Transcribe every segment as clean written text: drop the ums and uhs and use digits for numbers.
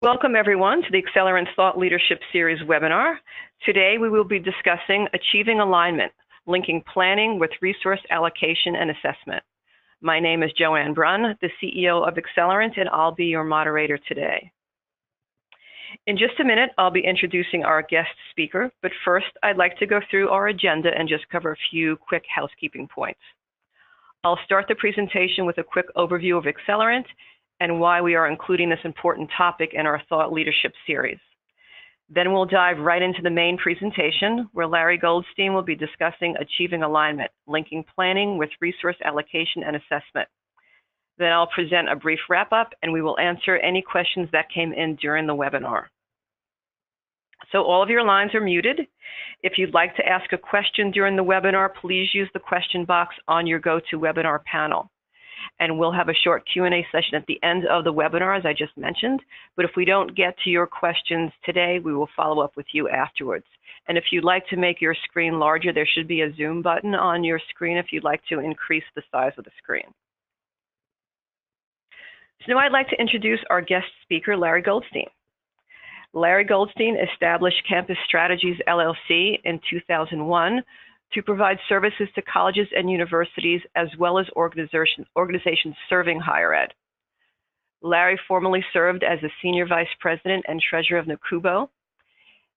Welcome everyone to the Accelerant Thought Leadership Series webinar. Today we will be discussing Achieving Alignment, Linking Planning with Resource Allocation and Assessment. My name is Joanne Brunn, the CEO of Accelerant, and I'll be your moderator today. In just a minute, I'll be introducing our guest speaker, but first I'd like to go through our agenda and just cover a few quick housekeeping points. I'll start the presentation with a quick overview of Accelerant and why we are including this important topic in our Thought Leadership Series. Then we'll dive right into the main presentation, where Larry Goldstein will be discussing Achieving Alignment, Linking Planning with Resource Allocation and Assessment. Then I'll present a brief wrap-up, and we will answer any questions that came in during the webinar. So all of your lines are muted. If you'd like to ask a question during the webinar, please use the question box on your GoToWebinar panel. And we'll have a short Q&A session at the end of the webinar, as I just mentioned. But if we don't get to your questions today, we will follow up with you afterwards. And if you'd like to make your screen larger, there should be a Zoom button on your screen if you'd like to increase the size of the screen. So now I'd like to introduce our guest speaker, Larry Goldstein. Larry Goldstein established Campus Strategies, LLC in 2001 to provide services to colleges and universities, as well as organizations serving higher ed. Larry formerly served as the Senior Vice President and Treasurer of NACUBO,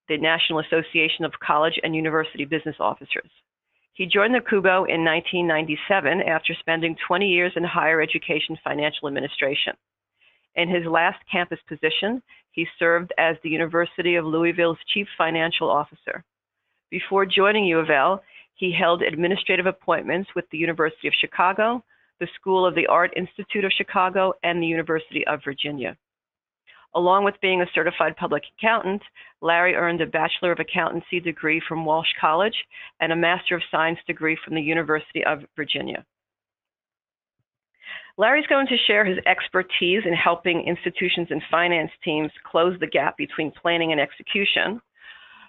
the National Association of College and University Business Officers. He joined NACUBO in 1997 after spending 20 years in higher education financial administration. In his last campus position, he served as the University of Louisville's Chief Financial Officer. Before joining U of L, he held administrative appointments with the University of Chicago, the School of the Art Institute of Chicago, and the University of Virginia. Along with being a certified public accountant, Larry earned a Bachelor of Accountancy degree from Walsh College and a Master of Science degree from the University of Virginia. Larry's going to share his expertise in helping institutions and finance teams close the gap between planning and execution,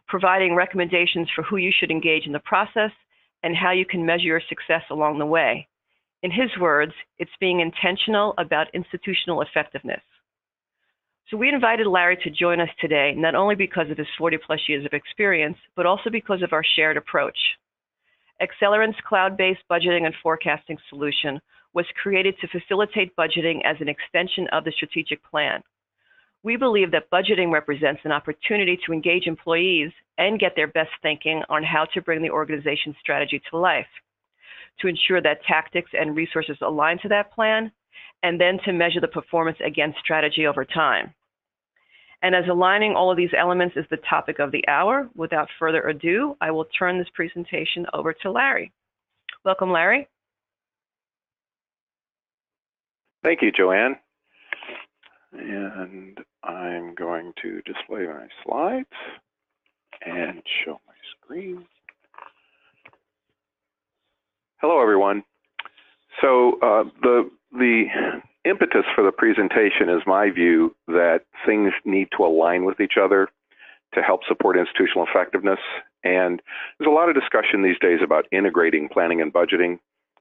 providing recommendations for who you should engage in the process, and how you can measure your success along the way. In his words, it's being intentional about institutional effectiveness. So we invited Larry to join us today, not only because of his 40+ years of experience, but also because of our shared approach. Accelerant's cloud-based budgeting and forecasting solution was created to facilitate budgeting as an extension of the strategic plan. We believe that budgeting represents an opportunity to engage employees and get their best thinking on how to bring the organization's strategy to life, to ensure that tactics and resources align to that plan, and then to measure the performance against strategy over time. And as aligning all of these elements is the topic of the hour, without further ado, I will turn this presentation over to Larry. Welcome, Larry. Thank you, Joanne. And I'm going to display my slides and show my screen. Hello, everyone. So the impetus for the presentation is my view that things need to align with each other to help support institutional effectiveness. And there's a lot of discussion these days about integrating planning and budgeting.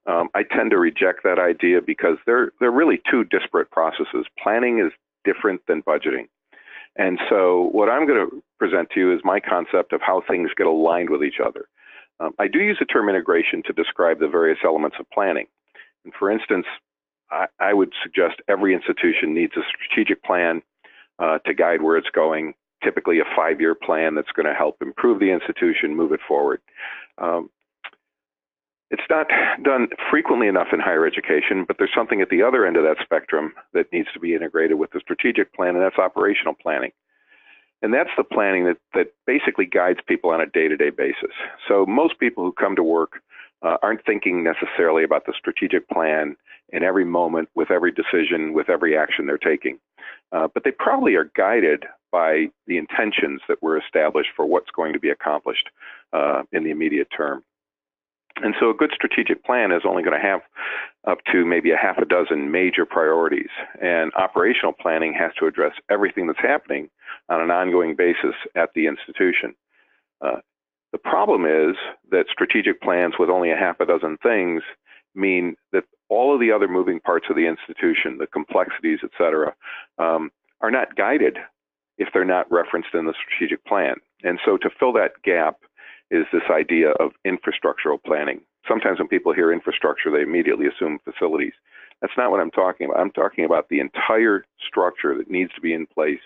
I tend to reject that idea because they're really two disparate processes. Planning is different than budgeting. And so what I'm going to present to you is my concept of how things get aligned with each other. I do use the term integration to describe the various elements of planning. And for instance, I would suggest every institution needs a strategic plan to guide where it's going, typically a 5-year plan that's going to help improve the institution, move it forward. It's not done frequently enough in higher education, but there's something at the other end of that spectrum that needs to be integrated with the strategic plan, and that's operational planning. And that's the planning that basically guides people on a day-to-day basis. So most people who come to work aren't thinking necessarily about the strategic plan in every moment, with every decision, with every action they're taking. But they probably are guided by the intentions that were established for what's going to be accomplished in the immediate term. And so a good strategic plan is only going to have up to maybe a half a dozen major priorities. And operational planning has to address everything that's happening on an ongoing basis at the institution. The problem is that strategic plans with only a half a dozen things mean that all of the other moving parts of the institution, the complexities, et cetera, are not guided if they're not referenced in the strategic plan. And so to fill that gap is this idea of infrastructural planning. Sometimes when people hear infrastructure, they immediately assume facilities. That's not what I'm talking about. I'm talking about the entire structure that needs to be in place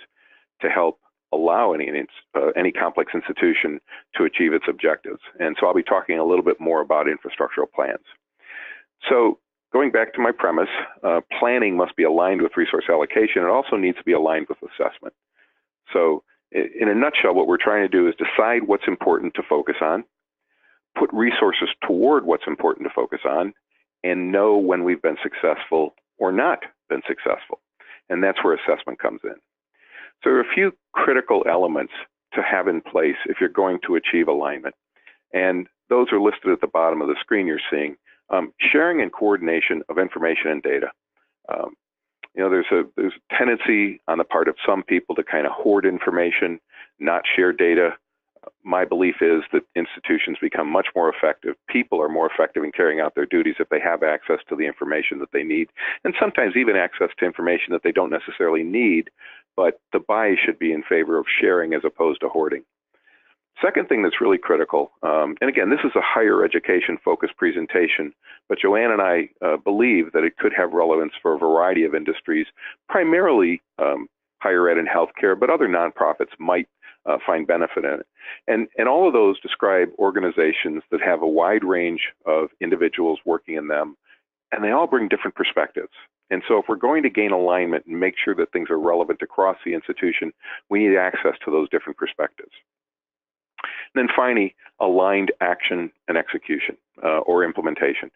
to help allow any complex institution to achieve its objectives. And so I'll be talking a little bit more about infrastructural plans. So going back to my premise, planning must be aligned with resource allocation. It also needs to be aligned with assessment. So in a nutshell, what we're trying to do is decide what's important to focus on, put resources toward what's important to focus on, and know when we've been successful or not been successful. And that's where assessment comes in. So there are a few critical elements to have in place if you're going to achieve alignment. And those are listed at the bottom of the screen you're seeing. Sharing and coordination of information and data. There's a tendency on the part of some people to kind of hoard information, not share data. My belief is that institutions become much more effective. People are more effective in carrying out their duties if they have access to the information that they need, and sometimes even access to information that they don't necessarily need, but the bias should be in favor of sharing as opposed to hoarding. Second thing that's really critical, and again, this is a higher education focused presentation, but Joanne and I believe that it could have relevance for a variety of industries, primarily higher ed and healthcare, but other nonprofits might find benefit in it. And all of those describe organizations that have a wide range of individuals working in them, and they all bring different perspectives. And so if we're going to gain alignment and make sure that things are relevant across the institution, we need access to those different perspectives. And then finally, aligned action and execution or implementation.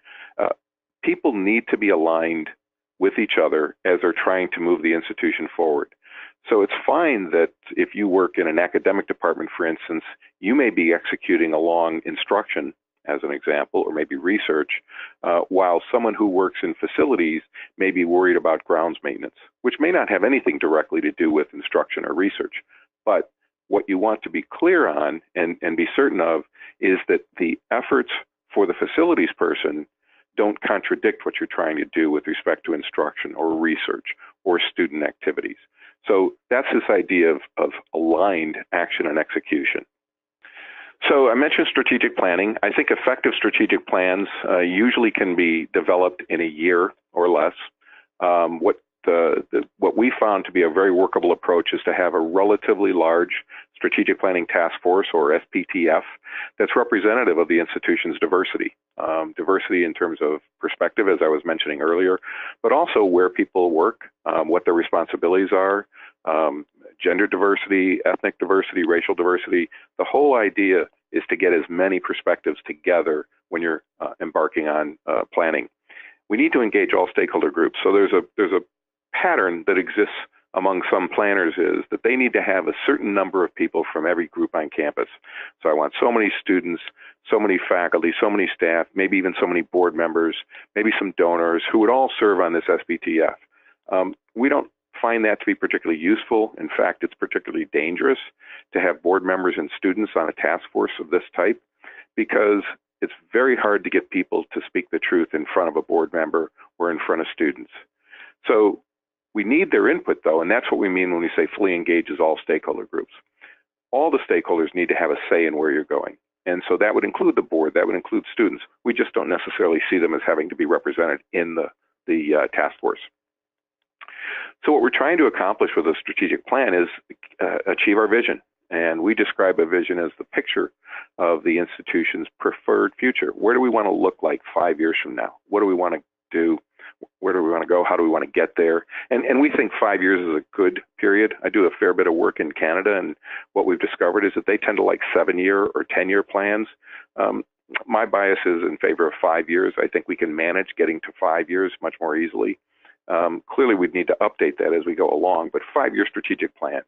People need to be aligned with each other as they're trying to move the institution forward. So it's fine that if you work in an academic department, for instance, you may be executing along instruction, as an example, or maybe research, while someone who works in facilities may be worried about grounds maintenance, which may not have anything directly to do with instruction or research. But what you want to be clear on and be certain of is that the efforts for the facilities person don't contradict what you're trying to do with respect to instruction or research or student activities. So that's this idea of aligned action and execution. So I mentioned strategic planning. I think effective strategic plans usually can be developed in a year or less. What we found to be a very workable approach is to have a relatively large strategic planning task force, or SPTF, that's representative of the institution's diversity. Diversity in terms of perspective, as I was mentioning earlier, but also where people work, what their responsibilities are, gender diversity, ethnic diversity, racial diversity. The whole idea is to get as many perspectives together when you're embarking on planning. We need to engage all stakeholder groups. So there's a pattern that exists among some planners is that they need to have a certain number of people from every group on campus. So I want so many students, so many faculty, so many staff, maybe even so many board members, maybe some donors who would all serve on this SPTF. We don't find that to be particularly useful. In fact, it's particularly dangerous to have board members and students on a task force of this type, because it's very hard to get people to speak the truth in front of a board member or in front of students. So we need their input, though, and that's what we mean when we say fully engages all stakeholder groups. All the stakeholders need to have a say in where you're going. And so that would include the board, that would include students. We just don't necessarily see them as having to be represented in the task force. So what we're trying to accomplish with a strategic plan is achieve our vision. And we describe a vision as the picture of the institution's preferred future. Where do we want to look like 5 years from now? What do we want to do? Where do we want to go? How do we want to get there? And we think 5 years is a good period. I do a fair bit of work in Canada, and what we've discovered is that they tend to like 7-year or 10-year plans. My bias is in favor of 5 years. I think we can manage getting to 5 years much more easily. Clearly, we'd need to update that as we go along, but 5-year strategic plan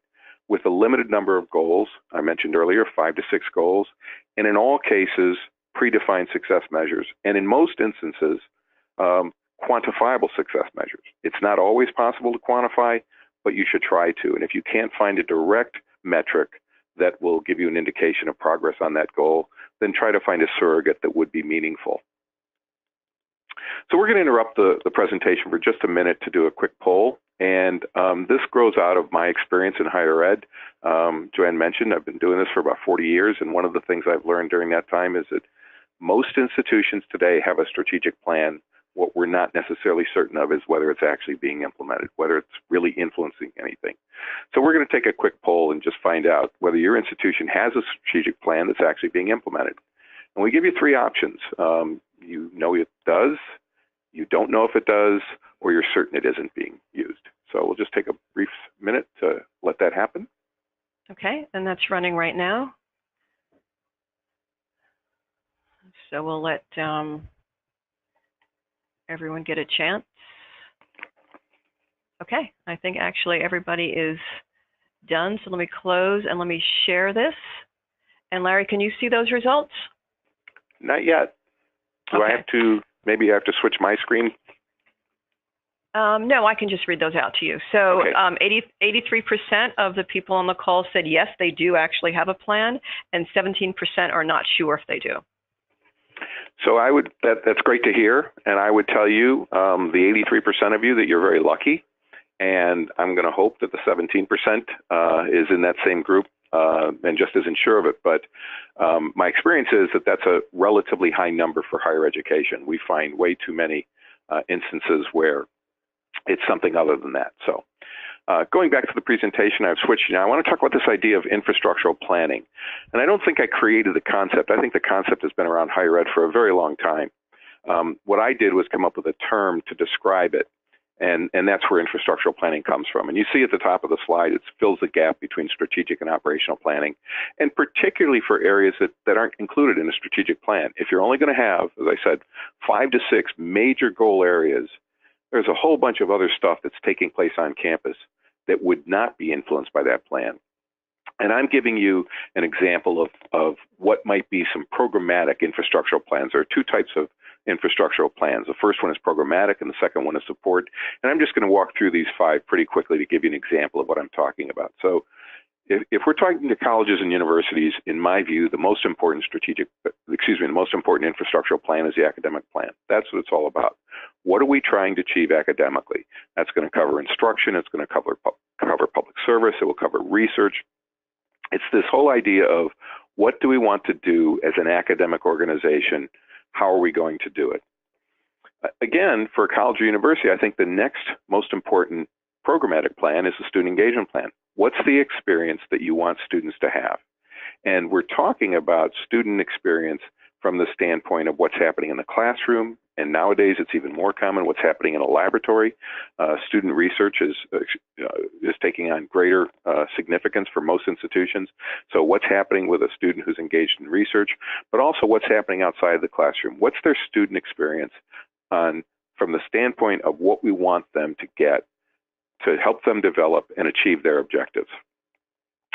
with a limited number of goals. I mentioned earlier, 5 to 6 goals, and in all cases, predefined success measures, and in most instances, quantifiable success measures. It's not always possible to quantify, but you should try to. And if you can't find a direct metric that will give you an indication of progress on that goal, then try to find a surrogate that would be meaningful. So we're going to interrupt the presentation for just a minute to do a quick poll. And this grows out of my experience in higher ed. Joanne mentioned I've been doing this for about 40 years, and one of the things I've learned during that time is that most institutions today have a strategic plan. What we're not necessarily certain of is whether it's actually being implemented, whether it's really influencing anything. So we're going to take a quick poll and just find out whether your institution has a strategic plan that's actually being implemented. And we give you three options. You know it does, you don't know if it does, or you're certain it isn't being used. So we'll just take a brief minute to let that happen. Okay, and that's running right now. So we'll let everyone get a chance. Okay, I think actually everybody is done. So let me close and let me share this. And Larry, can you see those results? Not yet. Do I have to, maybe I have to switch my screen? No, I can just read those out to you. So Okay. 83% of the people on the call said yes, they do actually have a plan, and 17% are not sure if they do. So I would, that's great to hear. And I would tell you, the 83% of you, that you're very lucky. And I'm going to hope that the 17% is in that same group and just isn't sure of it. But my experience is that that's a relatively high number for higher education. We find way too many instances where it's something other than that. So going back to the presentation, I've switched now. I want to talk about this idea of infrastructural planning. And I don't think I created the concept. I think the concept has been around higher ed for a very long time. What I did was come up with a term to describe it. And that's where infrastructural planning comes from. And you see at the top of the slide, it fills the gap between strategic and operational planning, and particularly for areas that aren't included in a strategic plan. If you're only going to have, as I said, 5 to 6 major goal areas, there's a whole bunch of other stuff that's taking place on campus that would not be influenced by that plan. And I'm giving you an example of what might be some programmatic infrastructural plans. There are two types of infrastructural plans. The first one is programmatic and the second one is support. And I'm just going to walk through these 5 pretty quickly to give you an example of what I'm talking about. So if we're talking to colleges and universities, in my view, the most important infrastructural plan is the academic plan. That's what it's all about. What are we trying to achieve academically? That's going to cover instruction. It's going to cover public service. It will cover research. It's this whole idea of what do we want to do as an academic organization? How are we going to do it? Again, for a college or university, I think the next most important programmatic plan is the student engagement plan. What's the experience that you want students to have? And we're talking about student experience from the standpoint of what's happening in the classroom, and nowadays it's even more common what's happening in a laboratory. Student research is taking on greater significance for most institutions. So what's happening with a student who's engaged in research, but also what's happening outside of the classroom? What's their student experience from the standpoint of what we want them to get to help them develop and achieve their objectives?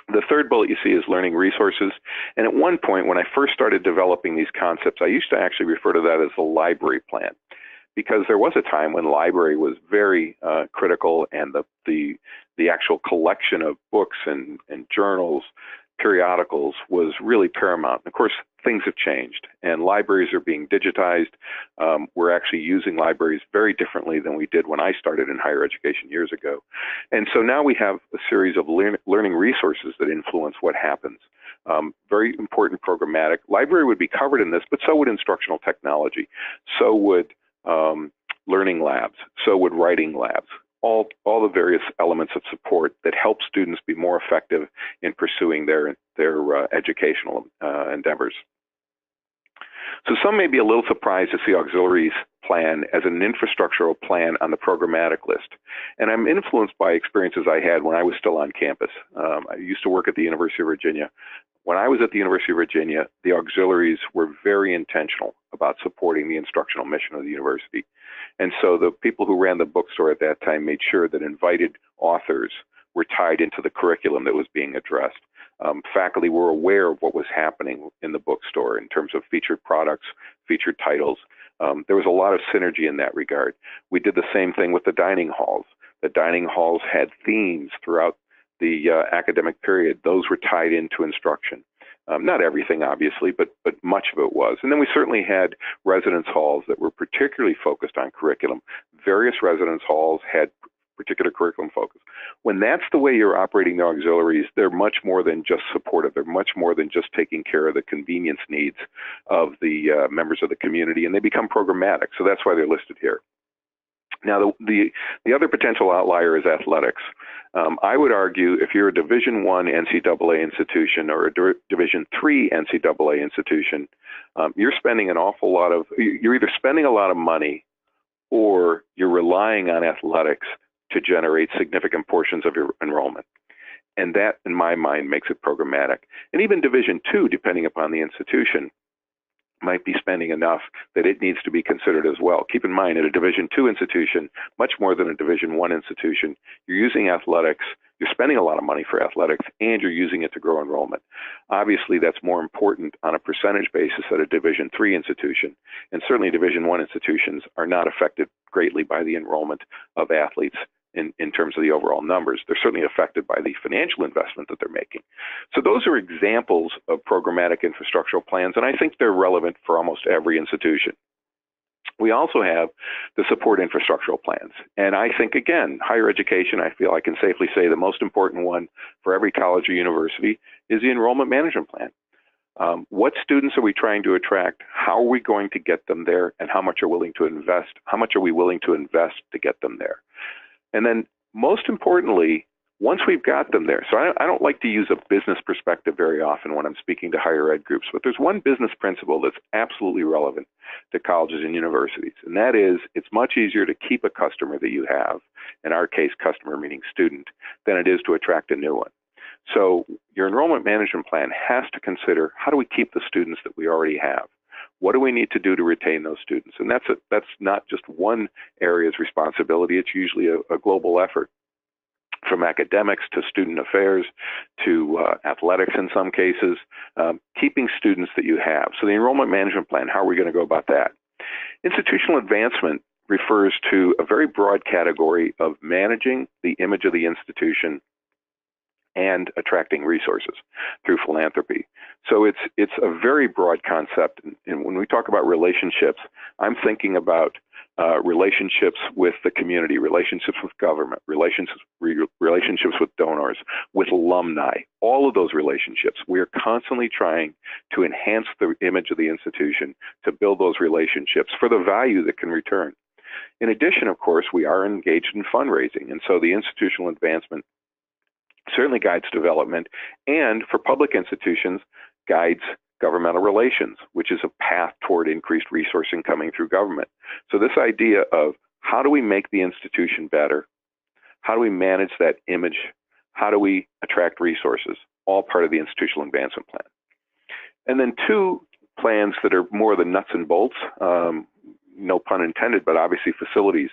The third bullet you see is learning resources. And at one point, when I first started developing these concepts, I used to actually refer to that as the library plan, because there was a time when library was very critical, and the actual collection of books and journals, periodicals was really paramount. And of course, things have changed, and libraries are being digitized. We're actually using libraries very differently than we did when I started in higher education years ago. And so now we have a series of learning resources that influence what happens. Very important programmatic. Library would be covered in this, but so would instructional technology. So would learning labs. So would writing labs. All the various elements of support that help students be more effective in pursuing their educational endeavors. So some may be a little surprised to see auxiliaries plan as an infrastructural plan on the programmatic list. And I'm influenced by experiences I had when I was still on campus. I used to work at the University of Virginia. When I was at the University of Virginia, the auxiliaries were very intentional about supporting the instructional mission of the university. And so the people who ran the bookstore at that time made sure that invited authors were tied into the curriculum that was being addressed. Faculty were aware of what was happening in the bookstore in terms of featured products, featured titles. There was a lot of synergy in that regard. We did the same thing with the dining halls. The dining halls had themes throughout the academic period. Those were tied into instruction. Not everything, obviously, but much of it was. And then we certainly had residence halls that were particularly focused on curriculum. Various residence halls had particular curriculum focus. When that's the way you're operating the auxiliaries, they're much more than just supportive. They're much more than just taking care of the convenience needs of the members of the community, and they become programmatic. So that's why they're listed here. Now, the other potential outlier is athletics. I would argue if you're a Division I NCAA institution or a Division III NCAA institution, you're spending an awful lot of, you're either spending a lot of money or you're relying on athletics to generate significant portions of your enrollment. And that, in my mind, makes it programmatic. And even Division II, depending upon the institution, might be spending enough that it needs to be considered as well. Keep in mind, at a Division II institution, much more than a Division I institution, you're using athletics, you're spending a lot of money for athletics, and you're using it to grow enrollment. Obviously, that's more important on a percentage basis at a Division III institution, and certainly Division I institutions are not affected greatly by the enrollment of athletes in terms of the overall numbers. They're certainly affected by the financial investment that they're making. So those are examples of programmatic infrastructural plans, and I think they're relevant for almost every institution. We also have the support infrastructural plans. And I think, again, higher education, I feel I can safely say the most important one for every college or university is the enrollment management plan. What students are we trying to attract? How are we going to get them there? And how much are we willing to invest? How much are we willing to invest to get them there? And then most importantly, once we've got them there, so I don't like to use a business perspective very often when I'm speaking to higher ed groups, but there's one business principle that's absolutely relevant to colleges and universities, and that is it's much easier to keep a customer that you have, in our case, customer meaning student, than it is to attract a new one. So your enrollment management plan has to consider how do we keep the students that we already have? What do we need to do to retain those students? And that's not just one area's responsibility. It's usually a global effort, from academics to student affairs to athletics in some cases, keeping students that you have. So the enrollment management plan, how are we going to go about that? Institutional advancement refers to a very broad category of managing the image of the institution and attracting resources through philanthropy. So it's a very broad concept. And when we talk about relationships, I'm thinking about relationships with the community, relationships with government, relationships with donors, with alumni, all of those relationships. We are constantly trying to enhance the image of the institution, to build those relationships for the value that can return. In addition, of course, we are engaged in fundraising. And so the institutional advancement certainly guides development, and for public institutions, guides governmental relations, which is a path toward increased resourcing coming through government. So this idea of how do we make the institution better? How do we manage that image? How do we attract resources? All part of the institutional advancement plan. And then two plans that are more the nuts and bolts, no pun intended, but obviously facilities.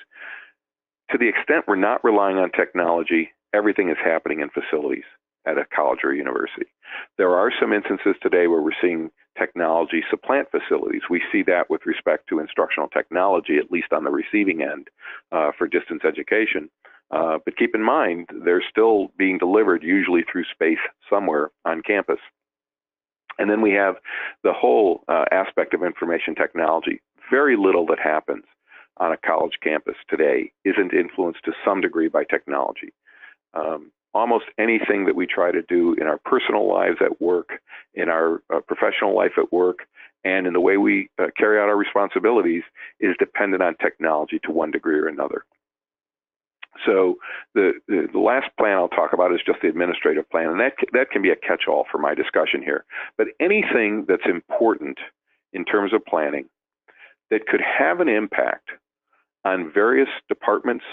To the extent we're not relying on technology, everything is happening in facilities at a college or a university. There are some instances today where we're seeing technology supplant facilities. We see that with respect to instructional technology, at least on the receiving end for distance education. But keep in mind, they're still being delivered usually through space somewhere on campus. And then we have the whole aspect of information technology. Very little that happens on a college campus today isn't influenced to some degree by technology. Almost anything that we try to do in our personal lives at work, in our professional life at work, and in the way we carry out our responsibilities is dependent on technology to one degree or another. So the last plan I'll talk about is just the administrative plan, and that can be a catch-all for my discussion here. But anything that's important in terms of planning that could have an impact on various departments,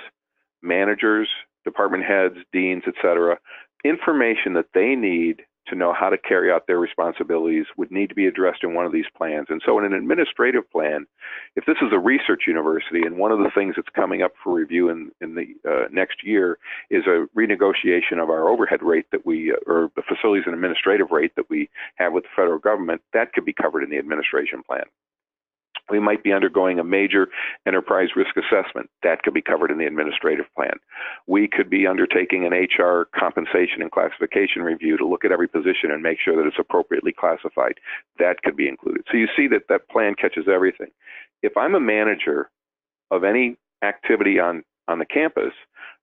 managers, department heads, deans, et cetera, information that they need to know how to carry out their responsibilities would need to be addressed in one of these plans. And so in an administrative plan, if this is a research university, and one of the things that's coming up for review in the next year is a renegotiation of our overhead rate that or the facilities and administrative rate that we have with the federal government, that could be covered in the administration plan. We might be undergoing a major enterprise risk assessment. That could be covered in the administrative plan. We could be undertaking an HR compensation and classification review to look at every position and make sure that it's appropriately classified. That could be included. So you see that that plan catches everything. If I'm a manager of any activity on the campus,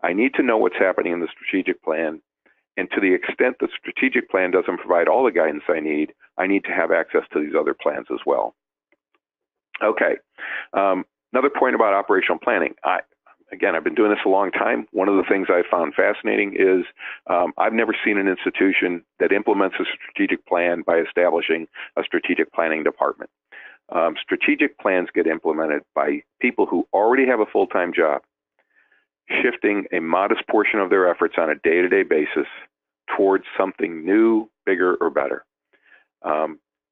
I need to know what's happening in the strategic plan. And to the extent the strategic plan doesn't provide all the guidance I need to have access to these other plans as well. Okay, another point about operational planning. Again, I've been doing this a long time. One of the things I found fascinating is I've never seen an institution that implements a strategic plan by establishing a strategic planning department. Strategic plans get implemented by people who already have a full-time job, shifting a modest portion of their efforts on a day-to-day basis towards something new, bigger, or better.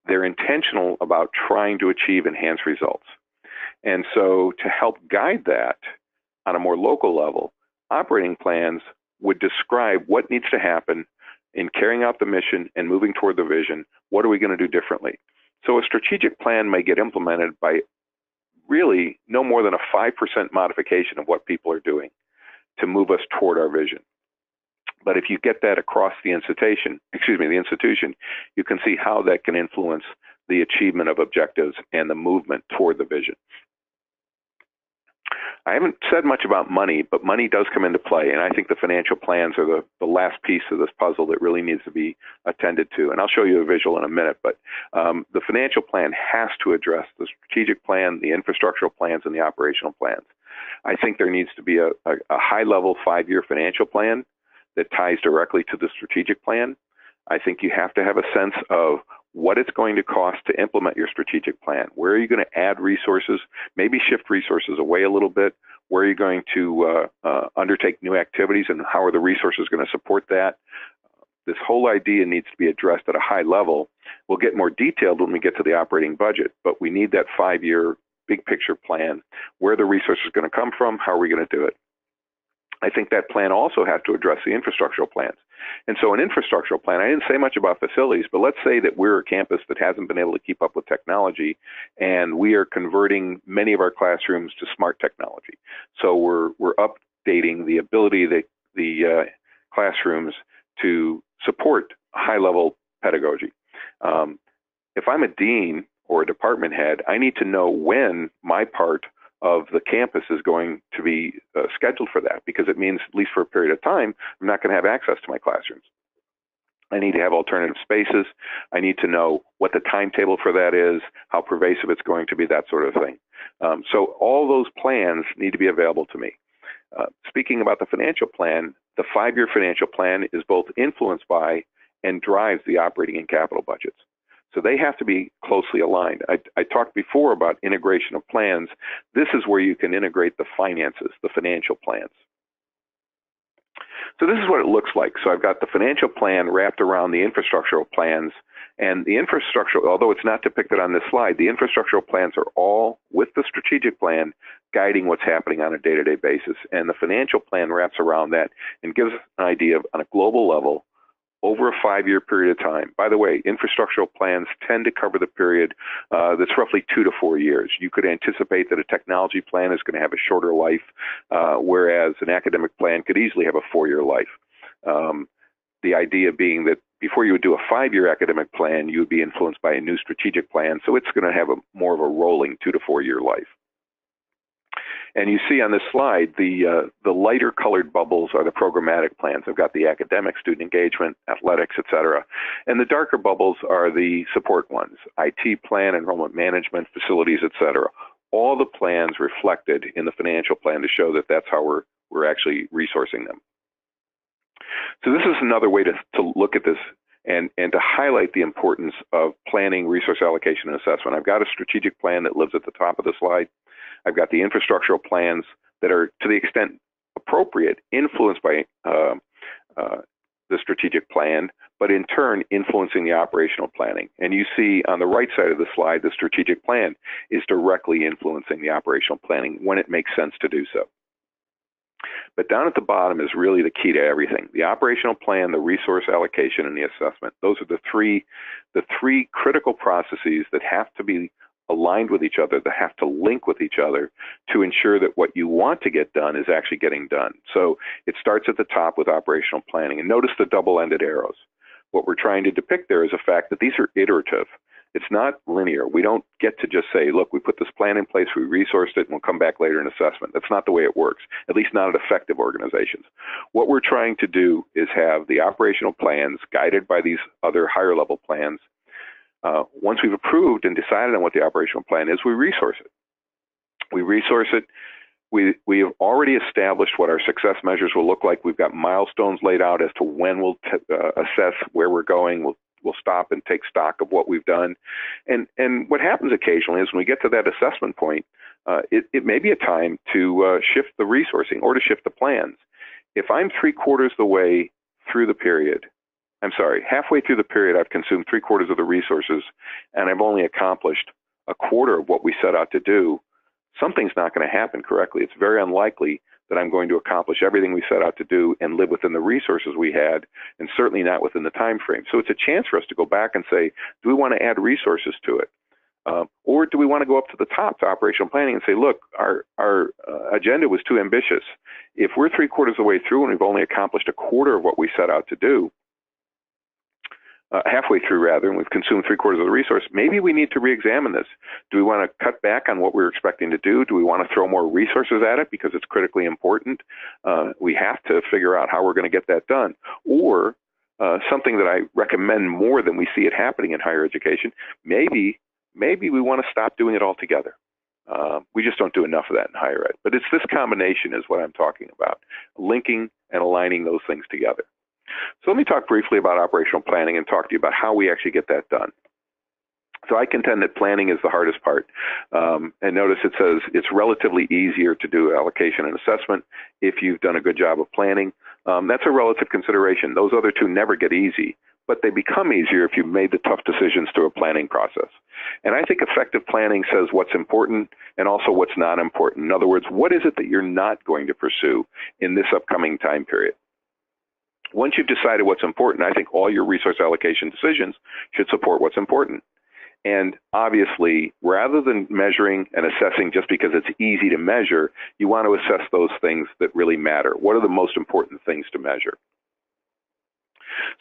They're intentional about trying to achieve enhanced results. And so to help guide that on a more local level, operating plans would describe what needs to happen in carrying out the mission and moving toward the vision. What are we going to do differently? So a strategic plan may get implemented by really no more than a 5% modification of what people are doing to move us toward our vision. But if you get that across the institution, you can see how that can influence the achievement of objectives and the movement toward the vision. I haven't said much about money, but money does come into play, and I think the financial plans are the last piece of this puzzle that really needs to be attended to. And I'll show you a visual in a minute, but the financial plan has to address the strategic plan, the infrastructural plans, and the operational plans. I think there needs to be a high-level 5-year financial plan that ties directly to the strategic plan. I think you have to have a sense of what it's going to cost to implement your strategic plan. Where are you going to add resources? Maybe shift resources away a little bit. Where are you going to undertake new activities, and how are the resources going to support that? This whole idea needs to be addressed at a high level. We'll get more detailed when we get to the operating budget, but we need that 5-year big picture plan. Where the resources are going to come from? How are we going to do it? I think that plan also has to address the infrastructural plans. And so an infrastructural plan, I didn't say much about facilities, but let's say that we're a campus that hasn't been able to keep up with technology, and we are converting many of our classrooms to smart technology. So we're updating the ability of the classrooms to support high-level pedagogy. If I'm a dean or a department head, I need to know when my part of the campus is going to be scheduled for that, because it means, at least for a period of time, I'm not going to have access to my classrooms. I need to have alternative spaces. I need to know what the timetable for that is, how pervasive it's going to be, that sort of thing. So all those plans need to be available to me. Speaking about the financial plan, the 5-year financial plan is both influenced by and drives the operating and capital budgets. So they have to be closely aligned. I talked before about integration of plans. This is where you can integrate the finances, the financial plans. So this is what it looks like. So I've got the financial plan wrapped around the infrastructural plans, and the infrastructure, although it's not depicted on this slide, the infrastructural plans are all with the strategic plan guiding what's happening on a day-to-day basis. And the financial plan wraps around that and gives us an idea of, on a global level, over a 5-year period of time. By the way, infrastructural plans tend to cover the period that's roughly 2 to 4 years. You could anticipate that a technology plan is going to have a shorter life, whereas an academic plan could easily have a 4-year life. The idea being that before you would do a 5-year academic plan, you would be influenced by a new strategic plan, so it's going to have more of a rolling 2 to 4 year life. And you see on this slide, the lighter colored bubbles are the programmatic plans. I've got the academic, student engagement, athletics, et cetera. And the darker bubbles are the support ones, IT plan, enrollment management, facilities, et cetera. All the plans reflected in the financial plan to show that that's how we're actually resourcing them. So this is another way to look at this and to highlight the importance of planning, resource allocation, and assessment. I've got a strategic plan that lives at the top of the slide. I've got the infrastructural plans that are, to the extent appropriate, influenced by the strategic plan, but in turn influencing the operational planning. And you see on the right side of the slide, the strategic plan is directly influencing the operational planning when it makes sense to do so. But down at the bottom is really the key to everything. The operational plan, the resource allocation, and the assessment. Those are the three critical processes that have to be aligned with each other, that have to link with each other to ensure that what you want to get done is actually getting done. So it starts at the top with operational planning. And notice the double-ended arrows. What we're trying to depict there is the fact that these are iterative. It's not linear. We don't get to just say, look, we put this plan in place, we resourced it, and we'll come back later in assessment. That's not the way it works, at least not at effective organizations. What we're trying to do is have the operational plans guided by these other higher level plans. Once we've approved and decided on what the operational plan is, we resource it. We resource it. We have already established what our success measures will look like. We've got milestones laid out as to when we'll assess where we're going. We'll stop and take stock of what we've done. And what happens occasionally is when we get to that assessment point, it may be a time to shift the resourcing or to shift the plans. If I'm halfway through the period, I've consumed 3/4 of the resources, and I've only accomplished 1/4 of what we set out to do, something's not going to happen correctly. It's very unlikely that I'm going to accomplish everything we set out to do and live within the resources we had, and certainly not within the time frame. So it's a chance for us to go back and say, do we want to add resources to it? Or do we want to go up to the top to operational planning and say, look, our agenda was too ambitious. If we're 3/4 of the way through and we've only accomplished 1/4 of what we set out to do, halfway through rather, and we've consumed 3/4 of the resource, maybe we need to re-examine this. Do we want to cut back on what we're expecting to do? Do we want to throw more resources at it because it's critically important? We have to figure out how we're going to get that done. Or something that I recommend more than we see it happening in higher education, maybe we want to stop doing it altogether. We just don't do enough of that in higher ed. But it's this combination is what I'm talking about, linking and aligning those things together. So let me talk briefly about operational planning and talk to you about how we actually get that done. So I contend that planning is the hardest part. And notice it says it's relatively easier to do allocation and assessment if you've done a good job of planning. That's a relative consideration. Those other two never get easy, but they become easier if you've made the tough decisions through a planning process. And I think effective planning says what's important and also what's not important. In other words, what is it that you're not going to pursue in this upcoming time period? Once you've decided what's important, I think all your resource allocation decisions should support what's important. And obviously, rather than measuring and assessing just because it's easy to measure, you want to assess those things that really matter. What are the most important things to measure?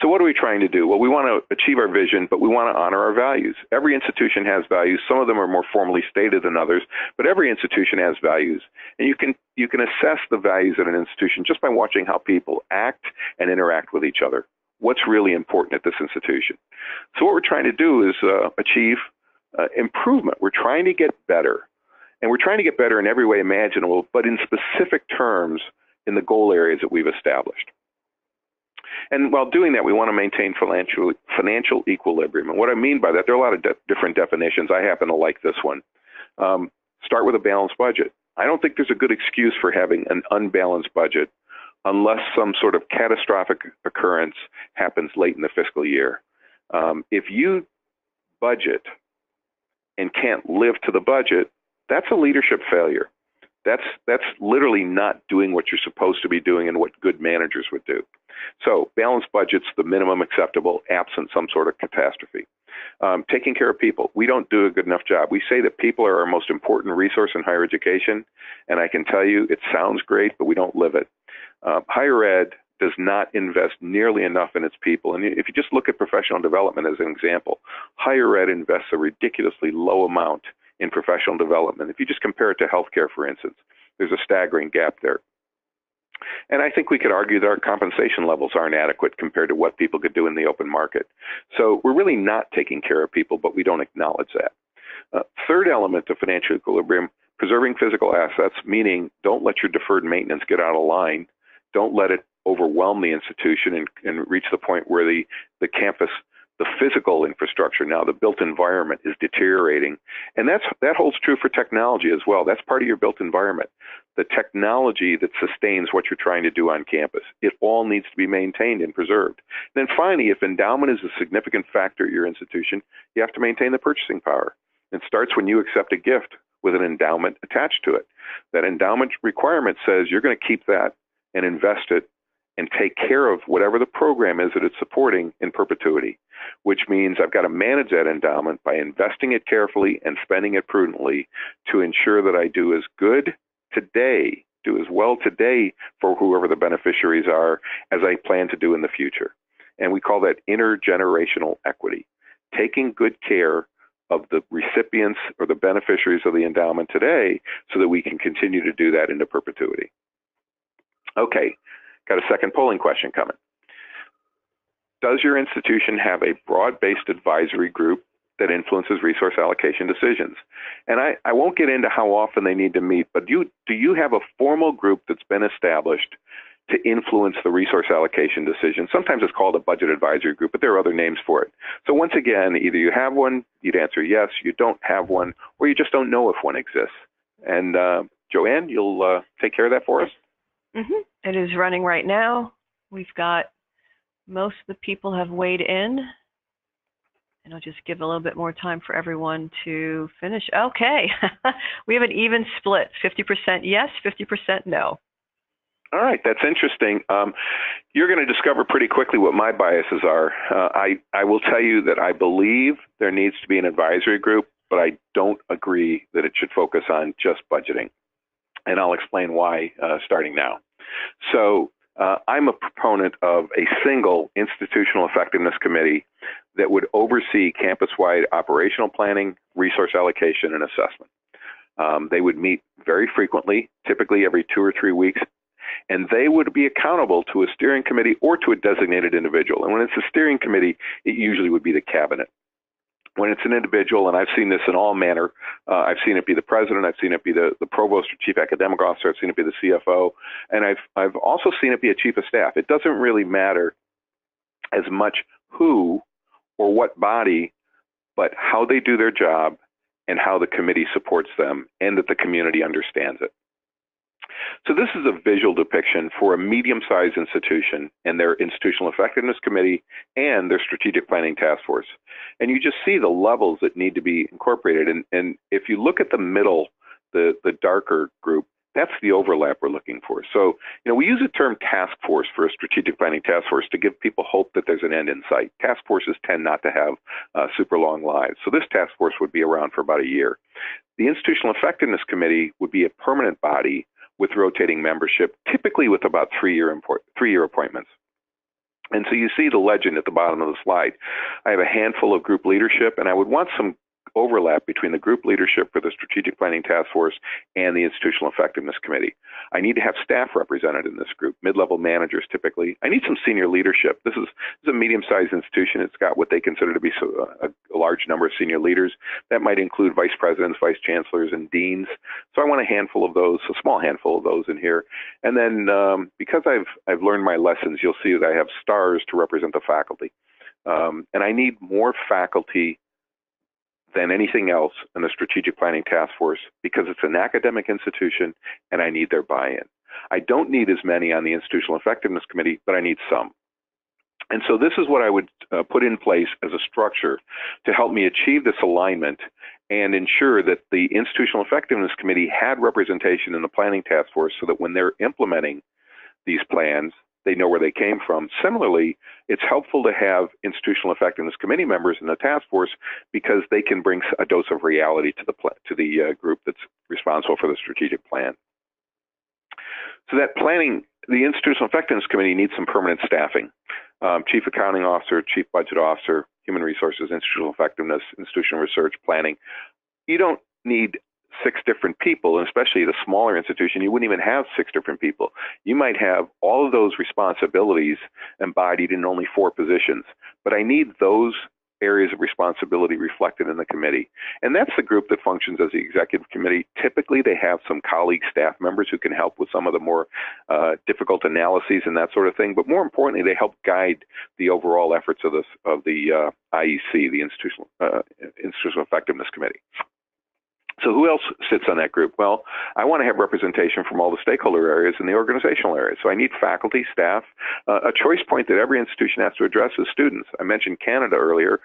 So what are we trying to do? Well, we want to achieve our vision, but we want to honor our values. Every institution has values. Some of them are more formally stated than others, but every institution has values. And you can assess the values of an institution just by watching how people act and interact with each other. What's really important at this institution? So what we're trying to do is achieve improvement. We're trying to get better. And we're trying to get better in every way imaginable, but in specific terms in the goal areas that we've established. And while doing that, we want to maintain financial equilibrium. And what I mean by that, there are a lot of different definitions. I happen to like this one. Start with a balanced budget. I don't think there's a good excuse for having an unbalanced budget unless some sort of catastrophic occurrence happens late in the fiscal year. If you budget and can't live to the budget, that's a leadership failure. That's literally not doing what you're supposed to be doing and what good managers would do. So balanced budget's the minimum acceptable, absent some sort of catastrophe. Taking care of people. We don't do a good enough job. We say that people are our most important resource in higher education, and I can tell you it sounds great, but we don't live it. Higher ed does not invest nearly enough in its people. And if you just look at professional development as an example, higher ed invests a ridiculously low amount in professional development. If you just compare it to healthcare, for instance, there's a staggering gap there. And I think we could argue that our compensation levels aren't adequate compared to what people could do in the open market. So we're really not taking care of people, but we don't acknowledge that. Third element of financial equilibrium, preserving physical assets, meaning don't let your deferred maintenance get out of line. Don't let it overwhelm the institution and reach the point where the campus, the physical infrastructure now, the built environment is deteriorating. And that holds true for technology as well. That's part of your built environment. The technology that sustains what you're trying to do on campus. It all needs to be maintained and preserved. And then finally, if endowment is a significant factor at your institution, you have to maintain the purchasing power. It starts when you accept a gift with an endowment attached to it. That endowment requirement says you're going to keep that and invest it and take care of whatever the program is that it's supporting in perpetuity, which means I've got to manage that endowment by investing it carefully and spending it prudently to ensure that I do as good today, do as well today for whoever the beneficiaries are as I plan to do in the future. And we call that intergenerational equity, taking good care of the recipients or the beneficiaries of the endowment today so that we can continue to do that into perpetuity. Okay, got a second polling question coming. Does your institution have a broad-based advisory group that influences resource allocation decisions? And I won't get into how often they need to meet, but do you have a formal group that's been established to influence the resource allocation decision? Sometimes it's called a budget advisory group, but there are other names for it. So once again, either you have one, you'd answer yes, you don't have one, or you just don't know if one exists. And Joanne, you'll take care of that for us? It is running right now. We've got most of the people have weighed in, and I'll just give a little bit more time for everyone to finish. Okay, we have an even split, 50% yes, 50% no. All right, that's interesting. You're going to discover pretty quickly what my biases are. I will tell you that I believe there needs to be an advisory group, but I don't agree that it should focus on just budgeting. And I'll explain why starting now. So I'm a proponent of a single institutional effectiveness committee that would oversee campus-wide operational planning, resource allocation, and assessment. They would meet very frequently, typically every 2 or 3 weeks, and they would be accountable to a steering committee or to a designated individual. And when it's a steering committee, it usually would be the cabinet. When it's an individual, and I've seen this in all manner, I've seen it be the president, I've seen it be the provost or chief academic officer, I've seen it be the CFO, and I've also seen it be a chief of staff. It doesn't really matter as much who or what body, but how they do their job and how the committee supports them and that the community understands it. So this is a visual depiction for a medium-sized institution and their institutional effectiveness committee and their strategic planning task force. And you just see the levels that need to be incorporated. And if you look at the middle, the darker group, that's the overlap we're looking for. So, we use the term task force for a strategic planning task force to give people hope that there's an end in sight. Task forces tend not to have super long lives. So this task force would be around for about a year. The institutional effectiveness committee would be a permanent body with rotating membership, typically with about 3-year appointments. And so you see the legend at the bottom of the slide. I have a handful of group leadership, and I would want some overlap between the group leadership for the Strategic Planning Task Force and the Institutional Effectiveness Committee. I need to have staff represented in this group, mid-level managers typically. I need some senior leadership. This is a medium-sized institution. It's got what they consider to be a large number of senior leaders. That might include vice presidents, vice chancellors, and deans. So I want a handful of those, a small handful of those in here. And then because I've learned my lessons, you'll see that I have stars to represent the faculty. And I need more faculty than anything else in the Strategic Planning Task Force because it's an academic institution and I need their buy-in. I don't need as many on the Institutional Effectiveness Committee, but I need some. And so this is what I would put in place as a structure to help me achieve this alignment and ensure that the Institutional Effectiveness Committee had representation in the Planning Task Force so that when they're implementing these plans, they know where they came from. Similarly, it's helpful to have Institutional Effectiveness Committee members in the task force because they can bring a dose of reality to the group that's responsible for the strategic plan. So that planning, the Institutional Effectiveness Committee needs some permanent staffing. Chief Accounting Officer, Chief Budget Officer, Human Resources, Institutional Effectiveness, Institutional Research, Planning. You don't need 6 different people, and especially at a smaller institution, you wouldn't even have 6 different people. You might have all of those responsibilities embodied in only 4 positions, but I need those areas of responsibility reflected in the committee. And that's the group that functions as the executive committee. Typically, they have some colleague staff members who can help with some of the more difficult analyses and that sort of thing. But more importantly, they help guide the overall efforts of the IEC, the Institutional Effectiveness Committee. So who else sits on that group? Well, I want to have representation from all the stakeholder areas and the organizational areas. So I need faculty, staff. A choice point that every institution has to address is students. I mentioned Canada earlier.